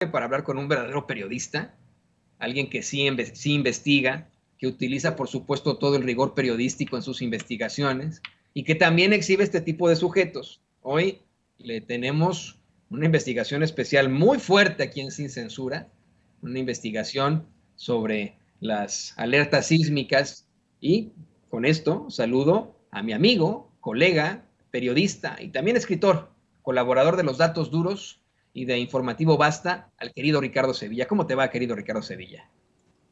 para hablar con un verdadero periodista, alguien que sí investiga, que utiliza, por supuesto, todo el rigor periodístico en sus investigaciones y que también exhibe este tipo de sujetos. Hoy le tenemos una investigación especial muy fuerte aquí en Sin Censura, una investigación sobre las alertas sísmicas y con esto saludo a mi amigo, colega, periodista y también escritor, colaborador de Los Datos Duros y de Informativo Basta, al querido Ricardo Sevilla. ¿Cómo te va, querido Ricardo Sevilla?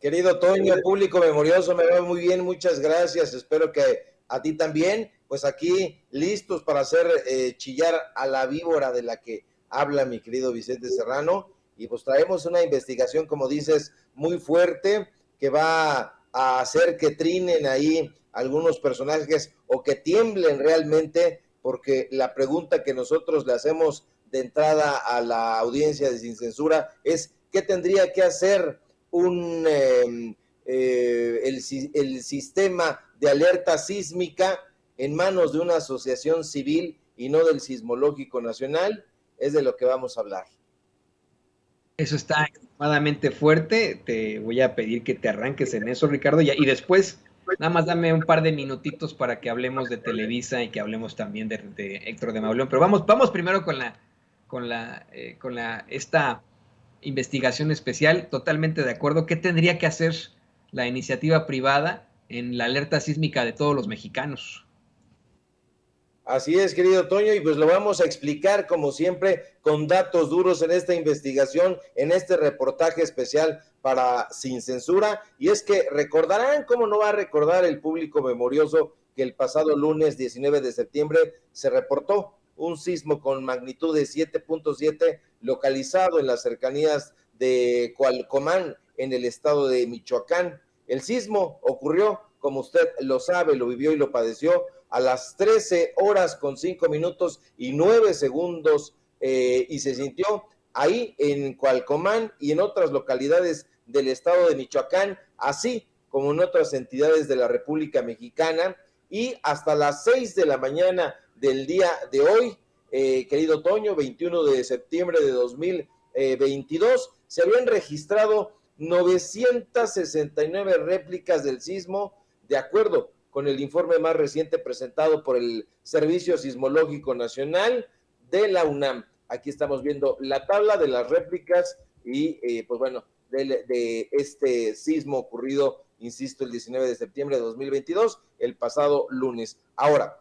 Querido Toño, público memorioso, me va muy bien, muchas gracias, espero que a ti también, pues aquí listos para hacer chillar a la víbora de la que habla mi querido Vicente Serrano, y pues traemos una investigación, como dices, muy fuerte, que va a hacer que trinen ahí algunos personajes o que tiemblen realmente, porque la pregunta que nosotros le hacemos de entrada a la audiencia de Sin Censura es, ¿qué tendría que hacer el sistema de alerta sísmica en manos de una asociación civil y no del Sismológico Nacional? Es de lo que vamos a hablar. Eso está extremadamente fuerte. Te voy a pedir que te arranques en eso, Ricardo, y después nada más dame un par de minutitos para que hablemos de Televisa y que hablemos también de Héctor de Mauleón. Pero vamos primero con esta investigación especial. Totalmente de acuerdo. ¿Qué tendría que hacer la iniciativa privada en la alerta sísmica de todos los mexicanos? Así es, querido Toño, y pues lo vamos a explicar como siempre con datos duros en esta investigación, en este reportaje especial para Sin Censura. Y es que recordarán, cómo no va a recordar el público memorioso, que el pasado lunes 19 de septiembre se reportó un sismo con magnitud de 7.7 localizado en las cercanías de Cualcomán, en el estado de Michoacán. El sismo ocurrió, como usted lo sabe, lo vivió y lo padeció, a las 13 horas con 5 minutos y 9 segundos y se sintió ahí en Cualcomán y en otras localidades del estado de Michoacán, así como en otras entidades de la República Mexicana, y hasta las 6 de la mañana del día de hoy, querido Toño, 21 de septiembre de 2022, se habían registrado 969 réplicas del sismo, de acuerdo con el informe más reciente presentado por el Servicio Sismológico Nacional de la UNAM. Aquí estamos viendo la tabla de las réplicas y pues bueno, de este sismo ocurrido, insisto, el 19 de septiembre de 2022, el pasado lunes. Ahora,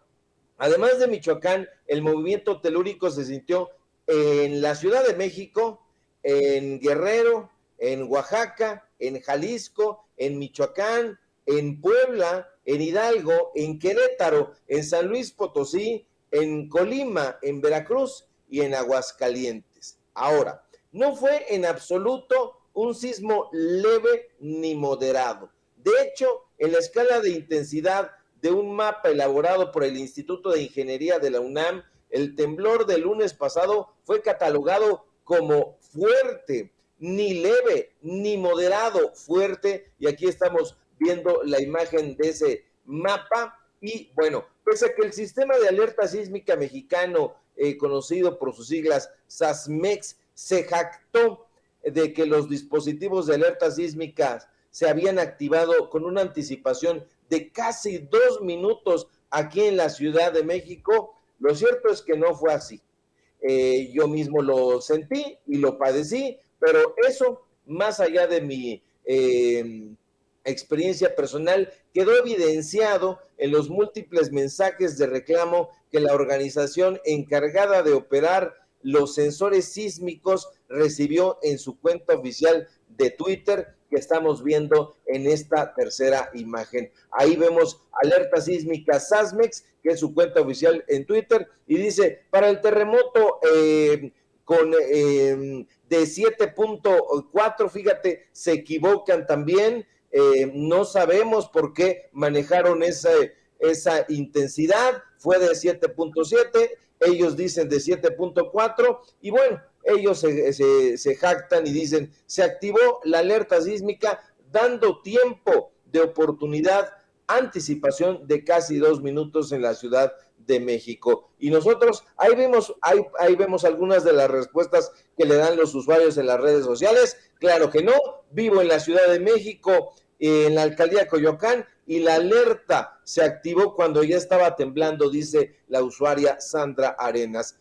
además de Michoacán, el movimiento telúrico se sintió en la Ciudad de México, en Guerrero, en Oaxaca, en Jalisco, en Michoacán, en Puebla, en Hidalgo, en Querétaro, en San Luis Potosí, en Colima, en Veracruz y en Aguascalientes. Ahora, no fue en absoluto un sismo leve ni moderado. De hecho, en la escala de intensidad de un mapa elaborado por el Instituto de Ingeniería de la UNAM, el temblor del lunes pasado fue catalogado como fuerte, ni leve, ni moderado, fuerte, y aquí estamos viendo la imagen de ese mapa. Y bueno, pese a que el sistema de alerta sísmica mexicano, conocido por sus siglas SASMEX, se jactó de que los dispositivos de alerta sísmica se habían activado con una anticipación de casi 2 minutos aquí en la Ciudad de México, lo cierto es que no fue así. Yo mismo lo sentí y lo padecí, pero eso, más allá de mi experiencia personal, quedó evidenciado en los múltiples mensajes de reclamo que la organización encargada de operar los sensores sísmicos recibió en su cuenta oficial de Twitter, que estamos viendo en esta tercera imagen. Ahí vemos alerta sísmica SASMEX, que es su cuenta oficial en Twitter, y dice, para el terremoto de 7.4, fíjate, se equivocan también, no sabemos por qué manejaron esa intensidad, fue de 7.7, ellos dicen de 7.4, y bueno, ellos se jactan y dicen, se activó la alerta sísmica dando tiempo de oportunidad, anticipación de casi 2 minutos en la Ciudad de México. Y nosotros ahí vemos algunas de las respuestas que le dan los usuarios en las redes sociales. Claro que no, vivo en la Ciudad de México, en la alcaldía de Coyoacán, y la alerta se activó cuando ya estaba temblando, dice la usuaria Sandra Arenas.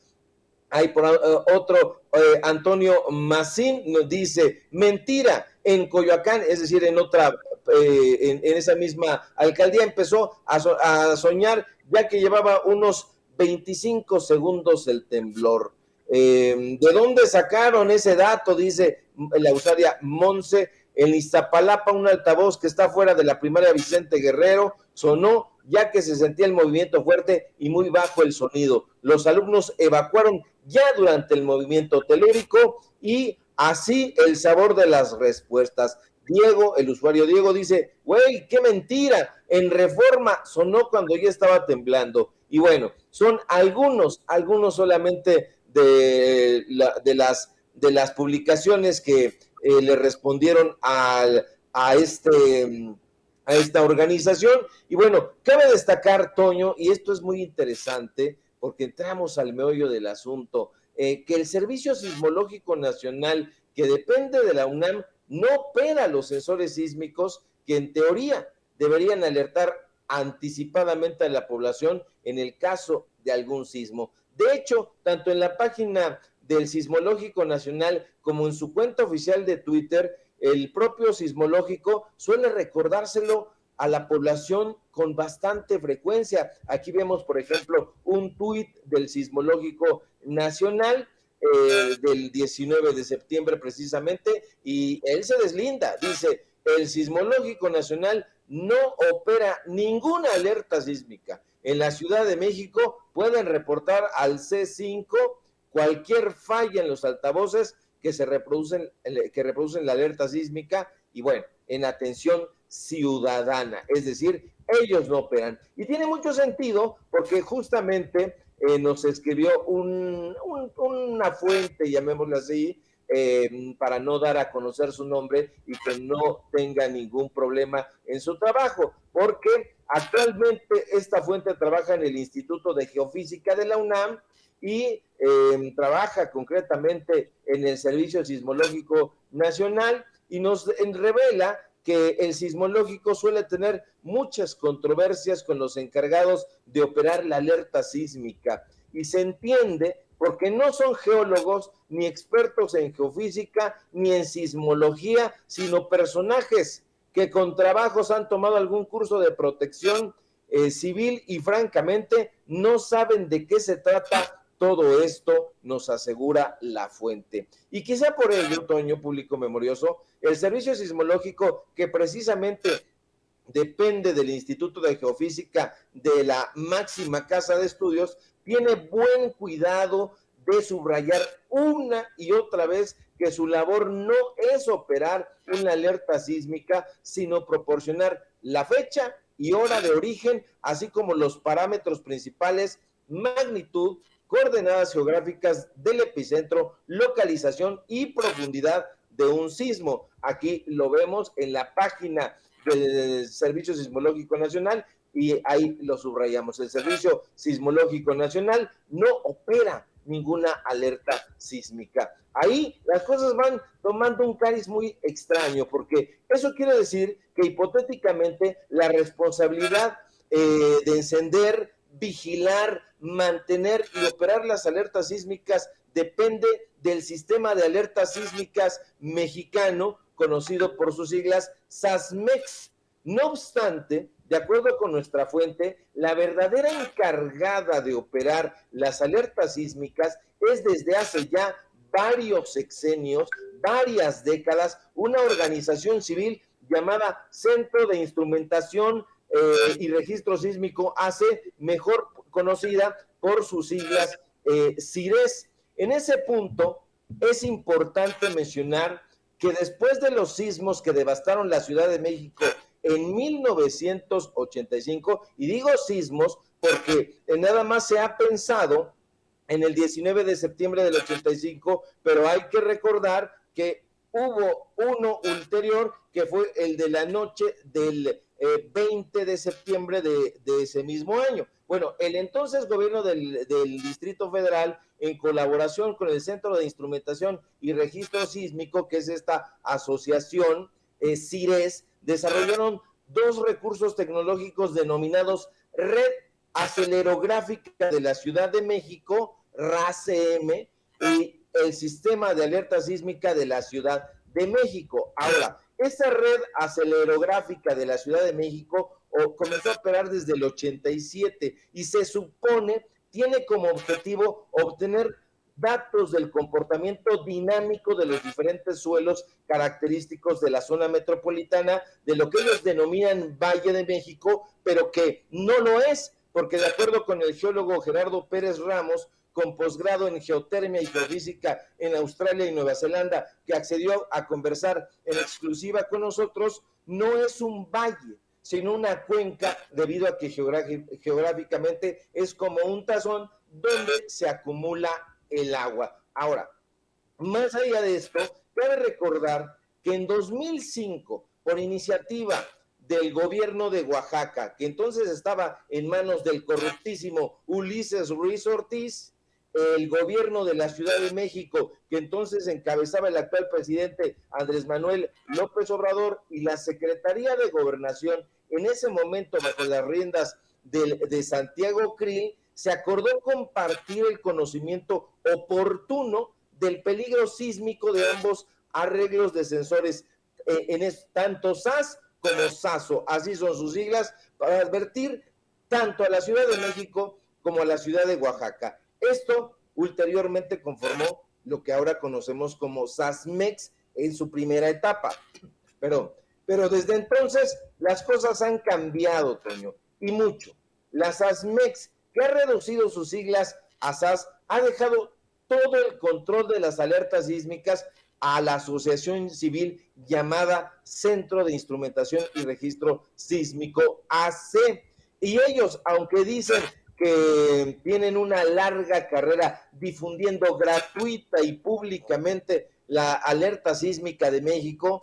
Hay por otro, Antonio Macín nos dice, mentira, en Coyoacán, es decir, en otra, en esa misma alcaldía, empezó a soñar ya que llevaba unos 25 segundos el temblor. ¿De dónde sacaron ese dato? Dice la usuaria Monse. En Iztapalapa, un altavoz que está fuera de la primaria Vicente Guerrero sonó ya que se sentía el movimiento fuerte y muy bajo el sonido. Los alumnos evacuaron ya durante el movimiento telúrico y así el sabor de las respuestas. Diego, el usuario Diego dice, güey, qué mentira, en Reforma sonó cuando ya estaba temblando. Y bueno, son algunos solamente de las publicaciones que le respondieron a esta organización. Y bueno, cabe destacar, Toño, y esto es muy interesante porque entramos al meollo del asunto, que el Servicio Sismológico Nacional, que depende de la UNAM, no opera los sensores sísmicos que en teoría deberían alertar anticipadamente a la población en el caso de algún sismo. De hecho, tanto en la página del Sismológico Nacional como en su cuenta oficial de Twitter, el propio Sismológico suele recordárselo a la población con bastante frecuencia. Aquí vemos, por ejemplo, un tuit del Sismológico Nacional del 19 de septiembre precisamente, y él se deslinda, dice, el Sismológico Nacional no opera ninguna alerta sísmica. En la Ciudad de México pueden reportar al C5 cualquier falla en los altavoces que reproducen la alerta sísmica y bueno, en atención ciudadana, es decir, ellos no operan. Y tiene mucho sentido porque justamente nos escribió una fuente, llamémosle así, para no dar a conocer su nombre y que no tenga ningún problema en su trabajo, porque actualmente esta fuente trabaja en el Instituto de Geofísica de la UNAM y trabaja concretamente en el Servicio Sismológico Nacional y nos revela que el sismológico suele tener muchas controversias con los encargados de operar la alerta sísmica y se entiende porque no son geólogos ni expertos en geofísica ni en sismología, sino personajes que con trabajos han tomado algún curso de protección civil y francamente no saben de qué se trata todo esto, nos asegura la fuente. Y quizá por ello, Toño, público memorioso, el Servicio Sismológico, que precisamente depende del Instituto de Geofísica de la máxima casa de estudios, tiene buen cuidado de subrayar una y otra vez que su labor no es operar una alerta sísmica, sino proporcionar la fecha y hora de origen, así como los parámetros principales, magnitud, coordenadas geográficas del epicentro, localización y profundidad de un sismo. Aquí lo vemos en la página del Servicio Sismológico Nacional y ahí lo subrayamos. El Servicio Sismológico Nacional no opera ninguna alerta sísmica. Ahí las cosas van tomando un cariz muy extraño, porque eso quiere decir que hipotéticamente la responsabilidad de encender, vigilar, mantener y operar las alertas sísmicas depende del sistema de alertas sísmicas mexicano, conocido por sus siglas SASMEX. No obstante, de acuerdo con nuestra fuente, la verdadera encargada de operar las alertas sísmicas es desde hace ya varios sexenios, varias décadas, una organización civil llamada Centro de Instrumentación y Registro Sísmico AC, mejor conocida por sus siglas CIRES. En ese punto es importante mencionar que después de los sismos que devastaron la Ciudad de México en 1985, y digo sismos porque nada más se ha pensado en el 19 de septiembre del 85, pero hay que recordar que hubo uno ulterior que fue el de la noche del 20 de septiembre de ese mismo año. Bueno, el entonces gobierno del Distrito Federal, en colaboración con el Centro de Instrumentación y Registro Sísmico, que es esta asociación, CIRES, desarrollaron dos recursos tecnológicos denominados Red Acelerográfica de la Ciudad de México, RACM, y el Sistema de Alerta Sísmica de la Ciudad de México. Ahora, esta red acelerográfica de la Ciudad de México comenzó a operar desde el 87 y se supone tiene como objetivo obtener datos del comportamiento dinámico de los diferentes suelos característicos de la zona metropolitana, de lo que ellos denominan Valle de México, pero que no lo es, porque de acuerdo con el geólogo Gerardo Pérez Ramos, con posgrado en geotermia y geofísica en Australia y Nueva Zelanda, que accedió a conversar en exclusiva con nosotros, no es un valle, sino una cuenca, debido a que geográficamente es como un tazón donde se acumula el agua. Ahora, más allá de esto, cabe recordar que en 2005, por iniciativa del gobierno de Oaxaca, que entonces estaba en manos del corruptísimo Ulises Ruiz Ortiz, el gobierno de la Ciudad de México, que entonces encabezaba el actual presidente Andrés Manuel López Obrador, y la Secretaría de Gobernación, en ese momento bajo las riendas de Santiago Krill, se acordó compartir el conocimiento oportuno del peligro sísmico de ambos arreglos de sensores, tanto SAS como SASO, así son sus siglas, para advertir tanto a la Ciudad de México como a la ciudad de Oaxaca. Esto ulteriormente conformó lo que ahora conocemos como SASMEX en su primera etapa. Pero desde entonces las cosas han cambiado, Toño, y mucho. La SASMEX, que ha reducido sus siglas a SAS, ha dejado todo el control de las alertas sísmicas a la asociación civil llamada Centro de Instrumentación y Registro Sísmico, AC. Y ellos, aunque dicen que tienen una larga carrera difundiendo gratuita y públicamente la alerta sísmica de México,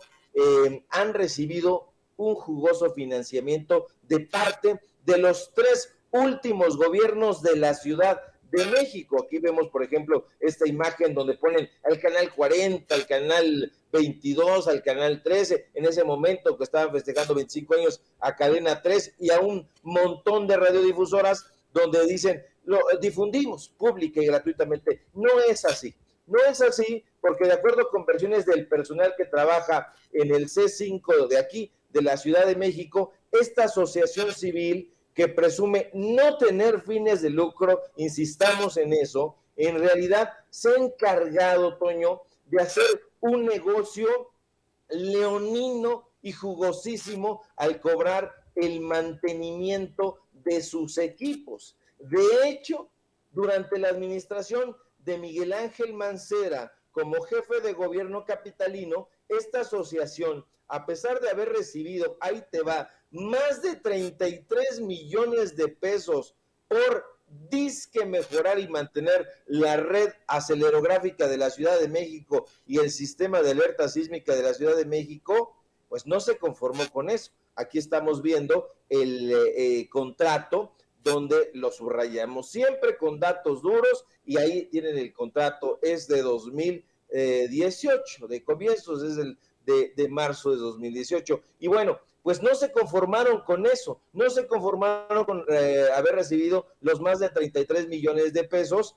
han recibido un jugoso financiamiento de parte de los tres últimos gobiernos de la Ciudad de México. Aquí vemos, por ejemplo, esta imagen donde ponen al canal 40, al canal 22, al canal 13, en ese momento que estaban festejando 25 años a Cadena 3 y a un montón de radiodifusoras donde dicen, lo difundimos pública y gratuitamente. No es así. No es así, porque de acuerdo con versiones del personal que trabaja en el C5 de aquí, de la Ciudad de México, esta asociación civil que presume no tener fines de lucro, insistamos en eso, en realidad se ha encargado, Toño, de hacer un negocio leonino y jugosísimo al cobrar el mantenimiento de sus equipos. De hecho, durante la administración de Miguel Ángel Mancera como jefe de gobierno capitalino, esta asociación, a pesar de haber recibido, ahí te va, más de 33 millones de pesos por disque mejorar y mantener la red acelerográfica de la Ciudad de México y el sistema de alerta sísmica de la Ciudad de México, pues no se conformó con eso. Aquí estamos viendo el contrato donde lo subrayamos siempre con datos duros, y ahí tienen el contrato, es de 2018, de comienzos, es de marzo de 2018. Y bueno, pues no se conformaron con eso, no se conformaron con haber recibido los más de 33 millones de pesos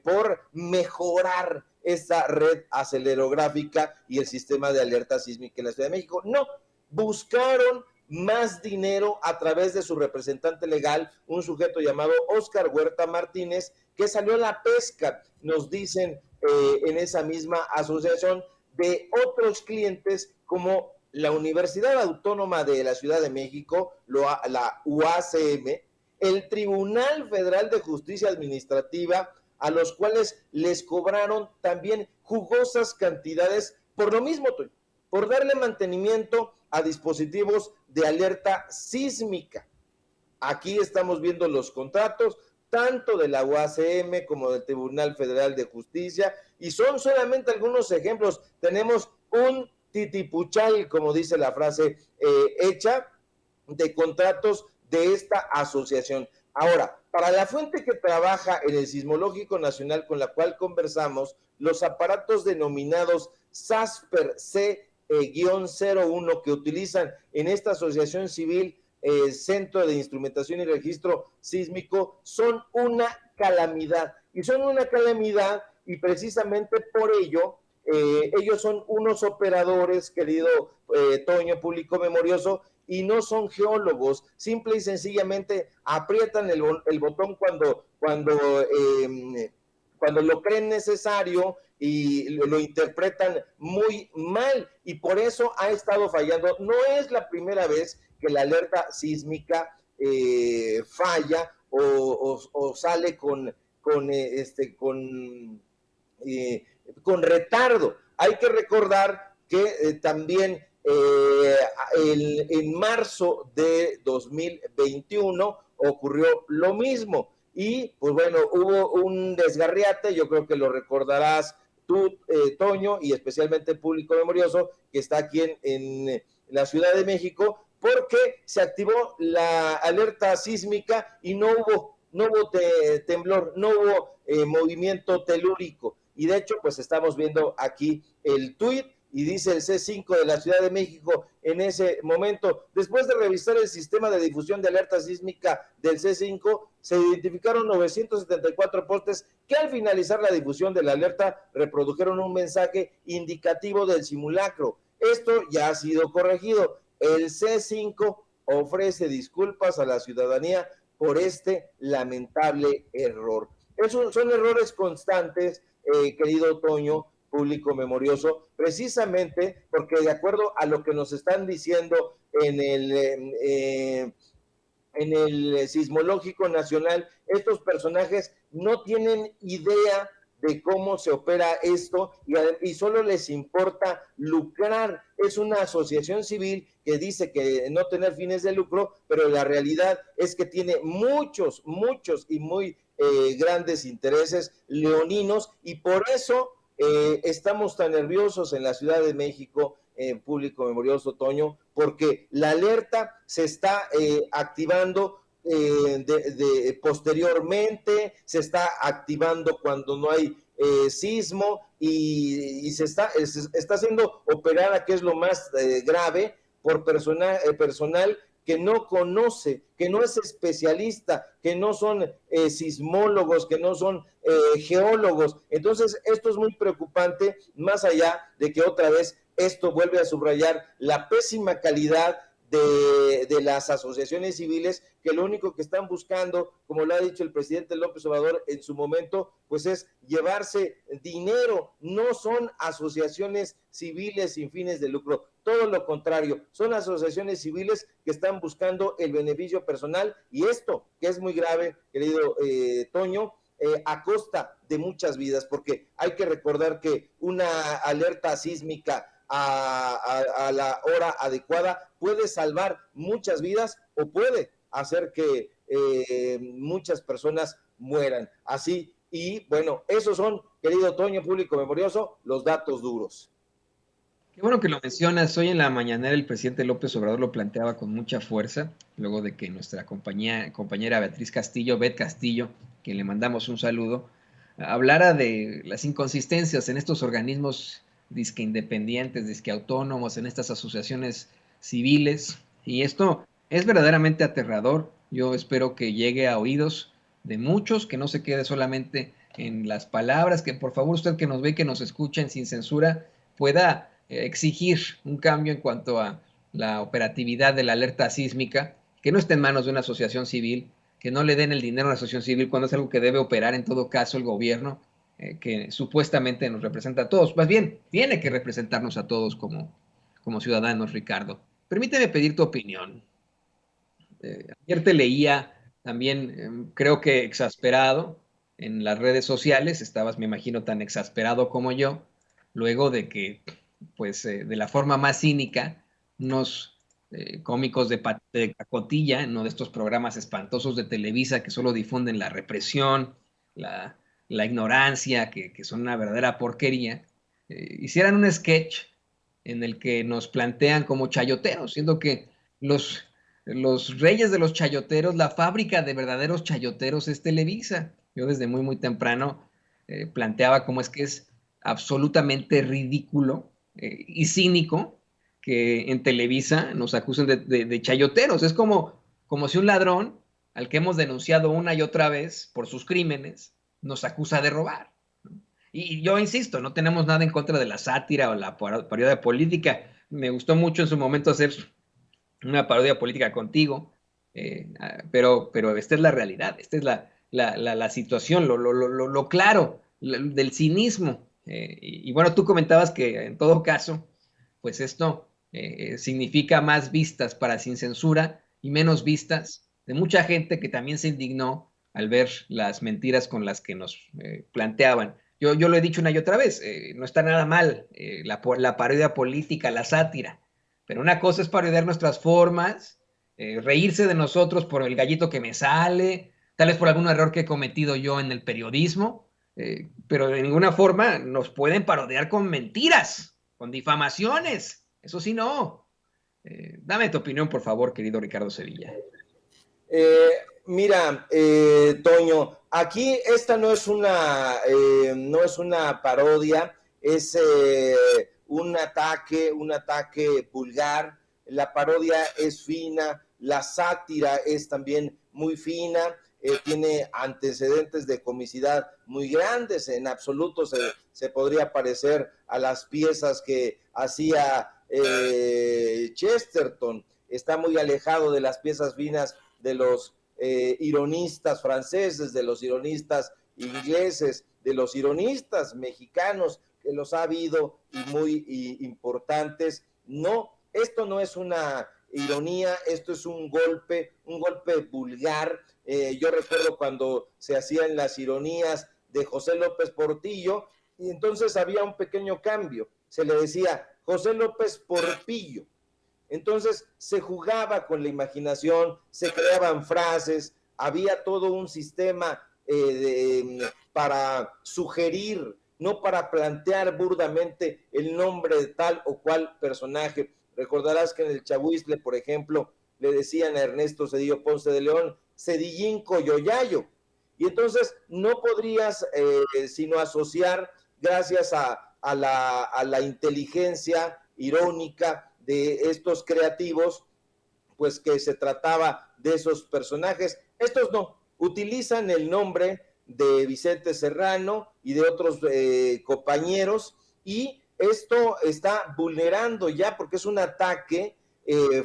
por mejorar esta red acelerográfica y el sistema de alerta sísmica en la Ciudad de México. No, buscaron más dinero a través de su representante legal, un sujeto llamado Óscar Huerta Martínez, que salió a la pesca, nos dicen en esa misma asociación, de otros clientes como la Universidad Autónoma de la Ciudad de México, la UACM, el Tribunal Federal de Justicia Administrativa, a los cuales les cobraron también jugosas cantidades por lo mismo, por darle mantenimiento a dispositivos de alerta sísmica. Aquí estamos viendo los contratos, tanto de la UACM como del Tribunal Federal de Justicia, y son solamente algunos ejemplos. Tenemos un titipuchal, como dice la frase, hecha de contratos de esta asociación. Ahora, para la fuente que trabaja en el Sismológico Nacional con la cual conversamos, los aparatos denominados SASPER C-01 que utilizan en esta asociación civil Centro de Instrumentación y Registro Sísmico son una calamidad. Y son una calamidad y precisamente por ello ellos son unos operadores, querido Toño, público memorioso, y no son geólogos, simple y sencillamente aprietan el botón cuando lo creen necesario y lo interpretan muy mal y por eso ha estado fallando. No es la primera vez que la alerta sísmica falla o sale con retardo. Hay que recordar que también en marzo de 2021 ocurrió lo mismo y pues bueno, hubo un desgarriate, yo creo que lo recordarás tú, Toño, y especialmente el público memorioso que está aquí en la Ciudad de México, porque se activó la alerta sísmica y no hubo temblor, no hubo movimiento telúrico. Y de hecho, pues estamos viendo aquí el tuit y dice el C5 de la Ciudad de México en ese momento, después de revisar el sistema de difusión de alerta sísmica del C5, se identificaron 974 postes que al finalizar la difusión de la alerta reprodujeron un mensaje indicativo del simulacro. Esto ya ha sido corregido. El C5 ofrece disculpas a la ciudadanía por este lamentable error. Son errores constantes, querido Toño, público memorioso, precisamente porque de acuerdo a lo que nos están diciendo en el Sismológico Nacional, estos personajes no tienen idea de cómo se opera esto y solo les importa lucrar. Es una asociación civil que dice que no tener fines de lucro, pero la realidad es que tiene muchos y muy grandes intereses leoninos y por eso estamos tan nerviosos en la Ciudad de México, público memorioso, Toño, porque la alerta se está activando posteriormente, se está activando cuando no hay sismo y se está haciendo operada, que es lo más grave, por personal que no conoce, que no es especialista, que no son sismólogos, que no son geólogos. Entonces, esto es muy preocupante, más allá de que otra vez esto vuelve a subrayar la pésima calidad de las asociaciones civiles, que lo único que están buscando, como lo ha dicho el presidente López Obrador en su momento, pues es llevarse dinero. No son asociaciones civiles sin fines de lucro, todo lo contrario, son asociaciones civiles que están buscando el beneficio personal y esto, que es muy grave, querido Toño, a costa de muchas vidas, porque hay que recordar que una alerta sísmica a la hora adecuada puede salvar muchas vidas o puede hacer que muchas personas mueran. Así, y bueno, esos son, querido Toño, público memorioso, los datos duros. Qué bueno que lo mencionas. Hoy en la mañanera el presidente López Obrador lo planteaba con mucha fuerza, luego de que nuestra compañera Beatriz Castillo, Bet Castillo, que le mandamos un saludo, hablara de las inconsistencias en estos organismos disque independientes, disque autónomos, en estas asociaciones civiles. Y esto es verdaderamente aterrador. Yo espero que llegue a oídos de muchos, que no se quede solamente en las palabras, que por favor usted que nos ve, que nos escuchen sin censura, pueda exigir un cambio en cuanto a la operatividad de la alerta sísmica, que no esté en manos de una asociación civil, que no le den el dinero a una asociación civil cuando es algo que debe operar en todo caso el gobierno, que supuestamente nos representa a todos. Más bien, tiene que representarnos a todos como ciudadanos, Ricardo. Permíteme pedir tu opinión. Ayer te leía también, creo que exasperado, en las redes sociales, estabas, me imagino, tan exasperado como yo, luego de que pues de la forma más cínica, unos cómicos de cacotilla, ¿no? De estos programas espantosos de Televisa que solo difunden la represión, la ignorancia, que son una verdadera porquería, hicieran un sketch en el que nos plantean como chayoteros, siendo que los los reyes de los chayoteros, la fábrica de verdaderos chayoteros es Televisa. Yo desde muy, muy temprano planteaba cómo es que es absolutamente ridículo y cínico que en Televisa nos acusen de chayoteros. Es como si un ladrón al que hemos denunciado una y otra vez por sus crímenes nos acusa de robar. Y yo insisto, no tenemos nada en contra de la sátira o la parodia política. Me gustó mucho en su momento hacer una parodia política contigo, pero esta es la realidad, esta es la situación, lo claro del cinismo. Y bueno, tú comentabas que en todo caso, pues esto significa más vistas para Sin Censura y menos vistas de mucha gente que también se indignó al ver las mentiras con las que nos planteaban. Yo lo he dicho una y otra vez, no está nada mal la parodia política, la sátira, pero una cosa es parodiar nuestras formas, reírse de nosotros por el gallito que me sale, tal vez por algún error que he cometido yo en el periodismo, pero de ninguna forma nos pueden parodiar con mentiras, con difamaciones. Eso sí, no. Dame tu opinión, por favor, querido Ricardo Sevilla. Mira, Toño, aquí esta no es una parodia, es un ataque vulgar. La parodia es fina, la sátira es también muy fina, tiene antecedentes de comicidad muy grandes. En absoluto se podría parecer a las piezas que hacía Chesterton. Está muy alejado de las piezas finas de los ironistas franceses, de los ironistas ingleses, de los ironistas mexicanos, que los ha habido y muy importantes. No, esto no es una ironía, esto es un golpe vulgar. Yo recuerdo cuando se hacían las ironías de José López Portillo, y entonces había un pequeño cambio, se le decía José López Porpillo. Entonces se jugaba con la imaginación, se creaban frases, había todo un sistema para sugerir, no para plantear burdamente el nombre de tal o cual personaje. Recordarás que en el Chahuizle, por ejemplo, le decían a Ernesto Zedillo Ponce de León, Cedillín Coyoyayo. Y entonces no podrías sino asociar, gracias a la inteligencia irónica de estos creativos, pues que se trataba de esos personajes. Estos no, utilizan el nombre de Vicente Serrano y de otros compañeros, y esto está vulnerando ya, porque es un ataque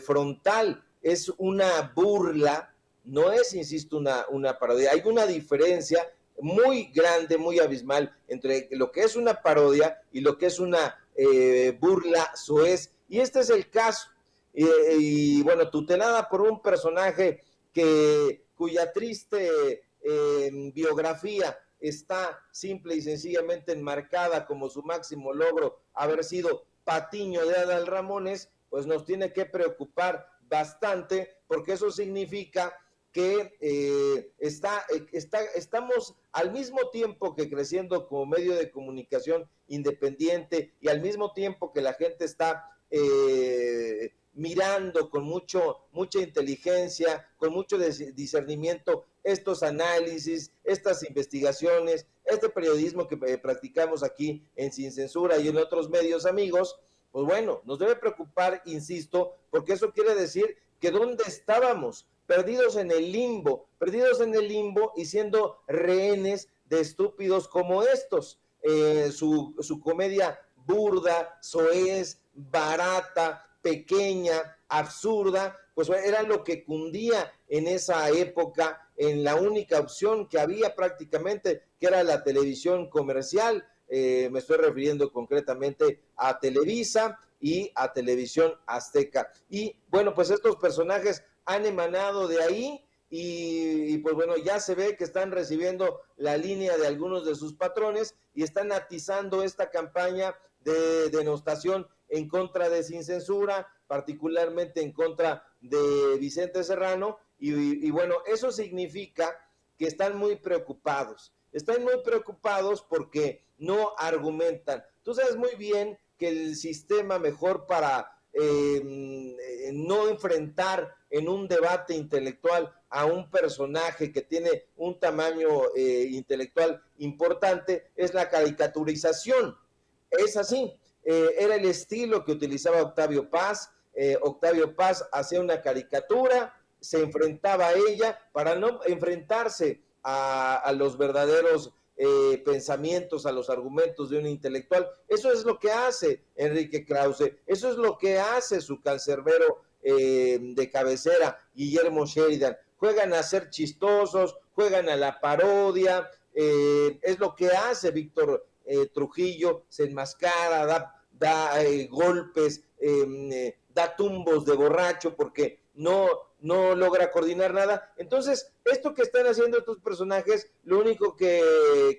frontal, es una burla, no es, insisto, una parodia. Hay una diferencia muy grande, muy abismal entre lo que es una parodia y lo que es una burla soez. Y este es el caso. Y bueno, tutelada por un personaje cuya triste biografía está simple y sencillamente enmarcada como su máximo logro haber sido patiño de Adal Ramones, pues nos tiene que preocupar bastante, porque eso significa que estamos al mismo tiempo que creciendo como medio de comunicación independiente, y al mismo tiempo que la gente está mirando con mucha inteligencia, con mucho discernimiento estos análisis, estas investigaciones, este periodismo que practicamos aquí en Sin Censura y en otros medios amigos. Pues bueno, nos debe preocupar, insisto, porque eso quiere decir que ¿dónde estábamos? Perdidos en el limbo y siendo rehenes de estúpidos como estos. Su comedia burda, soez, barata, pequeña, absurda, pues era lo que cundía en esa época, en la única opción que había prácticamente, que era la televisión comercial. Me estoy refiriendo concretamente a Televisa y a Televisión Azteca. Y bueno, pues estos personajes han emanado de ahí, y pues bueno, ya se ve que están recibiendo la línea de algunos de sus patrones y están atizando esta campaña de denostación en contra de Sin Censura, particularmente en contra de Vicente Serrano, y bueno, eso significa que están muy preocupados porque no argumentan. Tú sabes muy bien que el sistema mejor para no enfrentar en un debate intelectual a un personaje que tiene un tamaño intelectual importante, es la caricaturización. Es así, era el estilo que utilizaba Octavio Paz. Octavio Paz hacía una caricatura, se enfrentaba a ella para no enfrentarse a los verdaderos pensamientos, a los argumentos de un intelectual. Eso es lo que hace Enrique Krause, eso es lo que hace su cancerbero de cabecera, Guillermo Sheridan. Juegan a ser chistosos, juegan a la parodia, es lo que hace Víctor Trujillo, se enmascara, da golpes, da tumbos de borracho porque no logra coordinar nada. Entonces, esto que están haciendo estos personajes, lo único que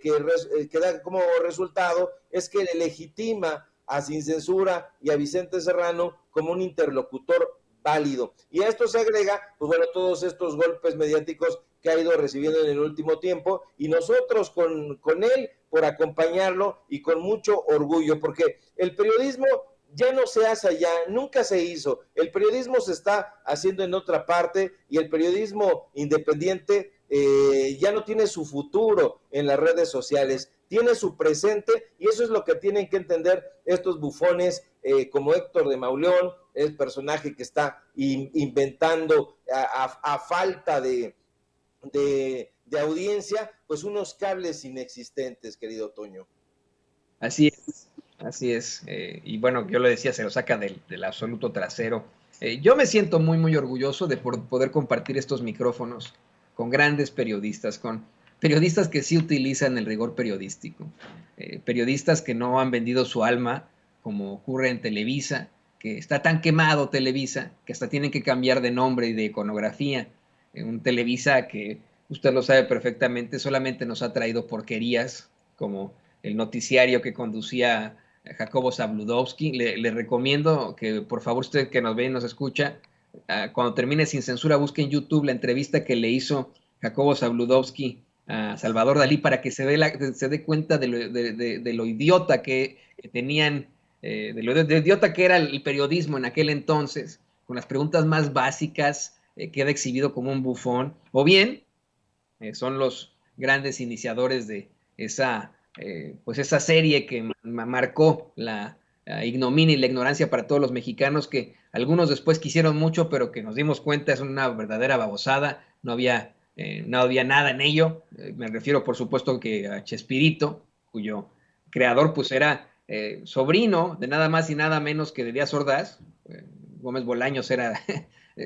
da como resultado es que legitima a Sin Censura y a Vicente Serrano como un interlocutor válido. Y a esto se agrega, pues bueno, todos estos golpes mediáticos que ha ido recibiendo en el último tiempo, y nosotros con él por acompañarlo y con mucho orgullo, porque el periodismo ya no se hace allá, nunca se hizo. El periodismo se está haciendo en otra parte y el periodismo independiente ya no tiene su futuro en las redes sociales, tiene su presente, y eso es lo que tienen que entender estos bufones como Héctor de Mauleón, el personaje que está inventando a falta de audiencia, pues unos cables inexistentes, querido Toño. Así es. Así es, y bueno, yo lo decía, se lo saca del absoluto trasero. Yo me siento muy, muy orgulloso de poder compartir estos micrófonos con grandes periodistas, con periodistas que sí utilizan el rigor periodístico, periodistas que no han vendido su alma, como ocurre en Televisa, que está tan quemado Televisa, que hasta tienen que cambiar de nombre y de iconografía. Un Televisa que, usted lo sabe perfectamente, solamente nos ha traído porquerías, como el noticiario que conducía Jacobo Zabludovsky. Le recomiendo que, por favor, usted que nos ve y nos escucha, cuando termine Sin Censura, busque en YouTube la entrevista que le hizo Jacobo Zabludovsky a Salvador Dalí para que se dé cuenta de lo idiota que tenían, de lo idiota que era el periodismo en aquel entonces, con las preguntas más básicas, queda exhibido como un bufón, o bien son los grandes iniciadores de esa pues esa serie que marcó la ignominia y la ignorancia para todos los mexicanos, que algunos después quisieron mucho, pero que nos dimos cuenta es una verdadera babosada, no había nada en ello. Me refiero, por supuesto, que a Chespirito, cuyo creador pues era sobrino de nada más y nada menos que de Díaz Ordaz. Gómez Bolaños era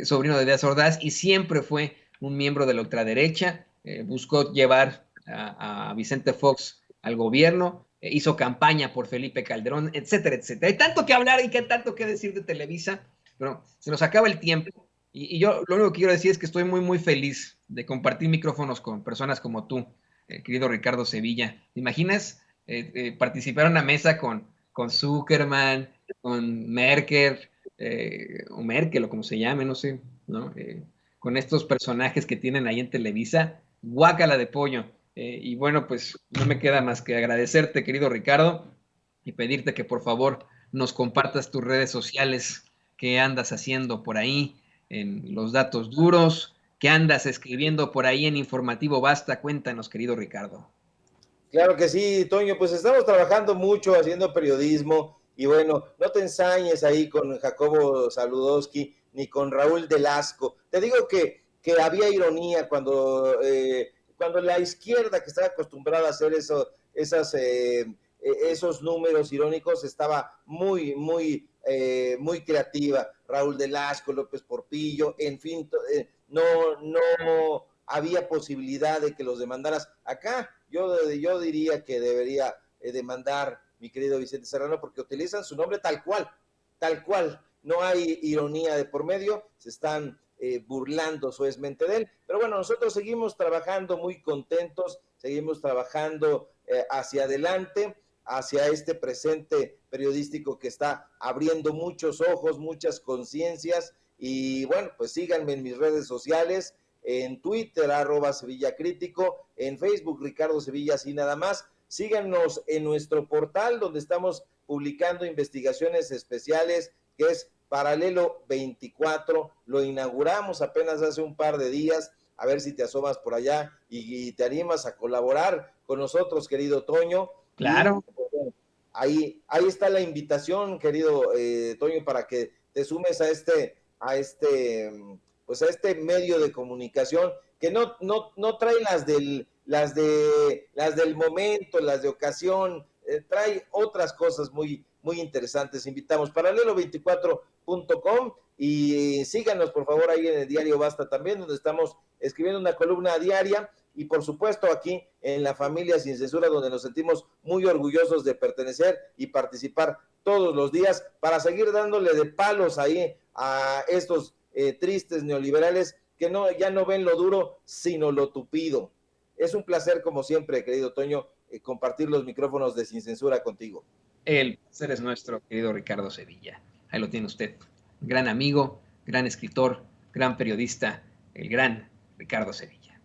sobrino de Díaz Ordaz y siempre fue un miembro de la ultraderecha. Buscó llevar a Vicente Fox al gobierno, hizo campaña por Felipe Calderón, etcétera, etcétera. Hay tanto que hablar y tanto que decir de Televisa, pero se nos acaba el tiempo. Y yo lo único que quiero decir es que estoy muy, muy feliz de compartir micrófonos con personas como tú, querido Ricardo Sevilla. ¿Te imaginas participar en una mesa con Zuckerman, con Merkel, o Merkel, o como se llame, no sé, ¿no? Con estos personajes que tienen ahí en Televisa? Guácala de pollo. Y bueno, pues no me queda más que agradecerte, querido Ricardo, y pedirte que por favor nos compartas tus redes sociales, qué andas haciendo por ahí en Los Datos Duros, qué andas escribiendo por ahí en Informativo Basta. Cuéntanos, querido Ricardo. Claro que sí, Toño, pues estamos trabajando mucho haciendo periodismo, y bueno, no te ensañes ahí con Jacobo Zabludovsky ni con Raúl Delasco. Te digo que había ironía cuando la izquierda, que estaba acostumbrada a hacer esos números irónicos, estaba muy, muy, muy creativa. Raúl Delasco, López Portillo, en fin, no había posibilidad de que los demandaras. Acá yo diría que debería demandar mi querido Vicente Serrano, porque utilizan su nombre tal cual, no hay ironía de por medio, se están burlando suavemente de él. Pero bueno, nosotros seguimos trabajando muy contentos, seguimos trabajando hacia adelante, hacia este presente periodístico que está abriendo muchos ojos, muchas conciencias. Y bueno, pues síganme en mis redes sociales, en Twitter, @SevillaCrítico, en Facebook, Ricardo Sevilla, así nada más. Síganos en nuestro portal, donde estamos publicando investigaciones especiales que es Paralelo 24. Lo inauguramos apenas hace un par de días. A ver si te asomas por allá y te animas a colaborar con nosotros, querido Toño. Claro. Y, ahí está la invitación, querido Toño, para que te sumes a este medio de comunicación que no trae las del momento, las de ocasión, trae otras cosas muy interesantes. Invitamos paralelo24.com y síganos por favor ahí en el diario Basta también, donde estamos escribiendo una columna diaria, y por supuesto aquí en La Familia Sin Censura, donde nos sentimos muy orgullosos de pertenecer y participar todos los días para seguir dándole de palos ahí a estos tristes neoliberales que ya no ven lo duro, sino lo tupido. Es un placer, como siempre, querido Toño, compartir los micrófonos de Sin Censura contigo. El placer es nuestro, querido Ricardo Sevilla. Ahí lo tiene usted. Gran amigo, gran escritor, gran periodista, el gran Ricardo Sevilla.